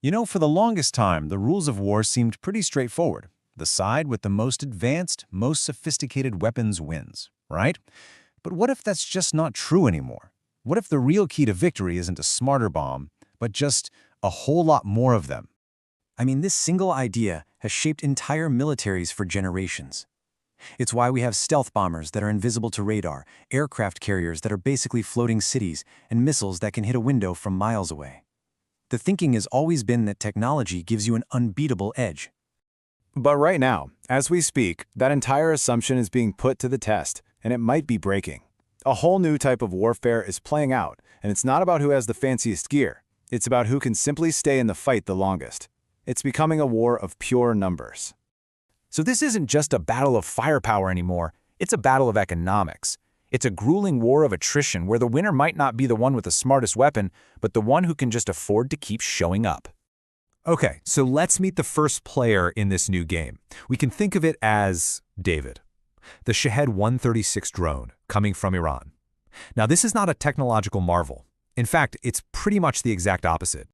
For the longest time, the rules of war seemed pretty straightforward. The side with the most advanced, most sophisticated weapons wins, right? But what if that's just not true anymore? What if the real key to victory isn't a smarter bomb, but just a whole lot more of them? I mean, this single idea has shaped entire militaries for generations. It's why we have stealth bombers that are invisible to radar, aircraft carriers that are basically floating cities, and missiles that can hit a window from miles away. The thinking has always been that technology gives you an unbeatable edge. But right now, as we speak, that entire assumption is being put to the test, and it might be breaking. A whole new type of warfare is playing out, and it's not about who has the fanciest gear. It's about who can simply stay in the fight the longest. It's becoming a war of pure numbers. So this isn't just a battle of firepower anymore, it's a battle of economics. It's a grueling war of attrition where the winner might not be the one with the smartest weapon, but the one who can just afford to keep showing up. Okay, so let's meet the first player in this new game. We can think of it as David, the Shahed 136 drone coming from Iran. Now, this is not a technological marvel. In fact, it's pretty much the exact opposite.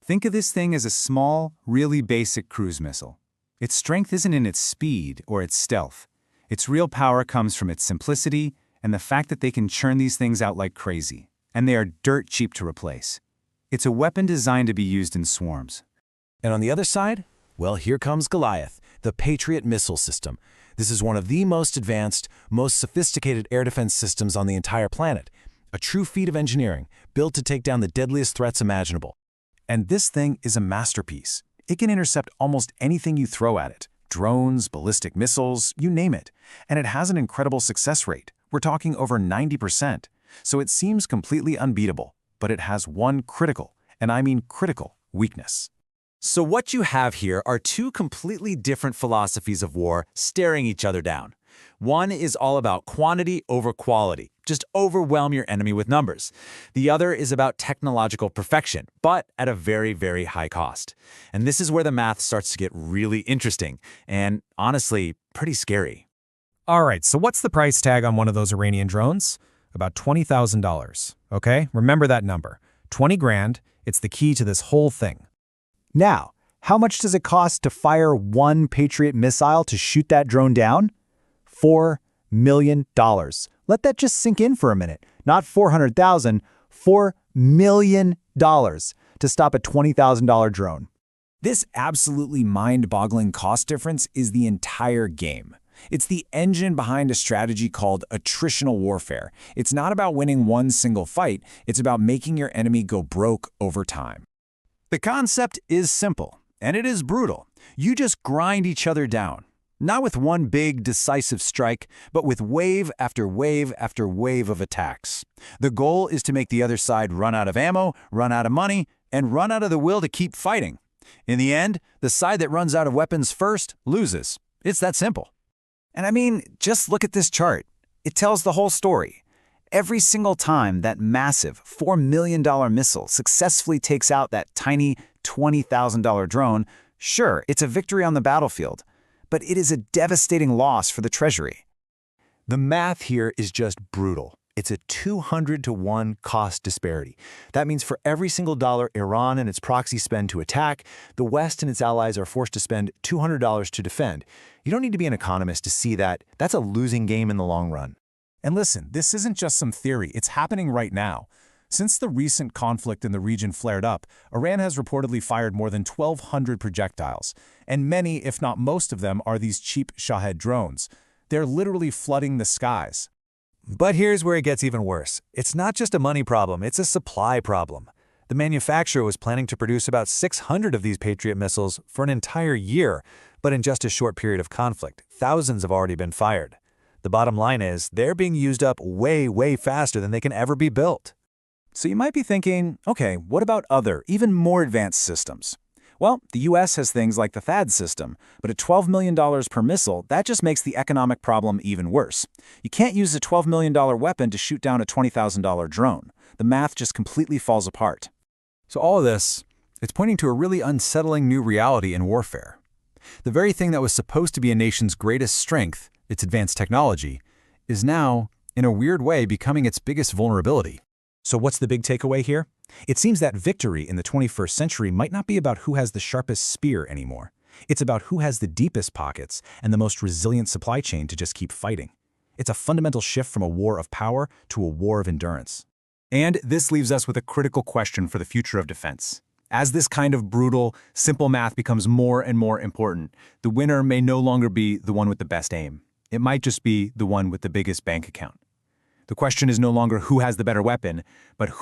Think of this thing as a small, really basic cruise missile. Its strength isn't in its speed or its stealth. Its real power comes from its simplicity and the fact that they can churn these things out like crazy, and they are dirt cheap to replace. It's a weapon designed to be used in swarms. And on the other side, well, here comes Goliath, the Patriot missile system. This is one of the most advanced, most sophisticated air defense systems on the entire planet. A true feat of engineering, built to take down the deadliest threats imaginable. And this thing is a masterpiece. It can intercept almost anything you throw at it. Drones, ballistic missiles, you name it. And it has an incredible success rate. We're talking over 90%. So it seems completely unbeatable. But it has one critical, and I mean critical, weakness. So what you have here are two completely different philosophies of war staring each other down. One is all about quantity over quality. Just overwhelm your enemy with numbers. The other is about technological perfection, but at a very, very high cost. And this is where the math starts to get really interesting and, honestly, pretty scary. All right, so what's the price tag on one of those Iranian drones? About $20,000, okay? Remember that number. 20 grand, it's the key to this whole thing. Now, how much does it cost to fire one Patriot missile to shoot that drone down? $4 million. Let that just sink in for a minute. Not $400,000, $4 million to stop a $20,000 drone. This absolutely mind-boggling cost difference is the entire game. It's the engine behind a strategy called attritional warfare. It's not about winning one single fight, it's about making your enemy go broke over time. The concept is simple, and it is brutal. You just grind each other down. Not with one big, decisive strike, but with wave after wave after wave of attacks. The goal is to make the other side run out of ammo, run out of money, and run out of the will to keep fighting. In the end, the side that runs out of weapons first loses. It's that simple. And I mean, just look at this chart. It tells the whole story. Every single time that massive $4 million missile successfully takes out that tiny $20,000 drone, sure, it's a victory on the battlefield, but it is a devastating loss for the treasury. The math here is just brutal. It's a 200-to-1 cost disparity. That means for every single dollar Iran and its proxy spend to attack, the West and its allies are forced to spend $200 to defend. You don't need to be an economist to see that that's a losing game in the long run. And listen, this isn't just some theory, it's happening right now. Since the recent conflict in the region flared up, Iran has reportedly fired more than 1,200 projectiles, and many, if not most of them, are these cheap shahed drones. They're literally flooding the skies. But here's where it gets even worse. It's not just a money problem, it's a supply problem. The manufacturer was planning to produce about 600 of these Patriot missiles for an entire year, but in just a short period of conflict, thousands have already been fired. The bottom line is, they're being used up way, way faster than they can ever be built. So you might be thinking, okay, what about other, even more advanced systems? Well, the US has things like the THAAD system, but at $12 million per missile, that just makes the economic problem even worse. You can't use a $12 million weapon to shoot down a $20,000 drone. The math just completely falls apart. So all of this, it's pointing to a really unsettling new reality in warfare. The very thing that was supposed to be a nation's greatest strength, its advanced technology, is now, in a weird way, becoming its biggest vulnerability. So what's the big takeaway here? It seems that victory in the 21st century might not be about who has the sharpest spear anymore. It's about who has the deepest pockets and the most resilient supply chain to just keep fighting. It's a fundamental shift from a war of power to a war of endurance. And this leaves us with a critical question for the future of defense. As this kind of brutal, simple math becomes more and more important, the winner may no longer be the one with the best aim. It might just be the one with the biggest bank account. The question is no longer who has the better weapon, but who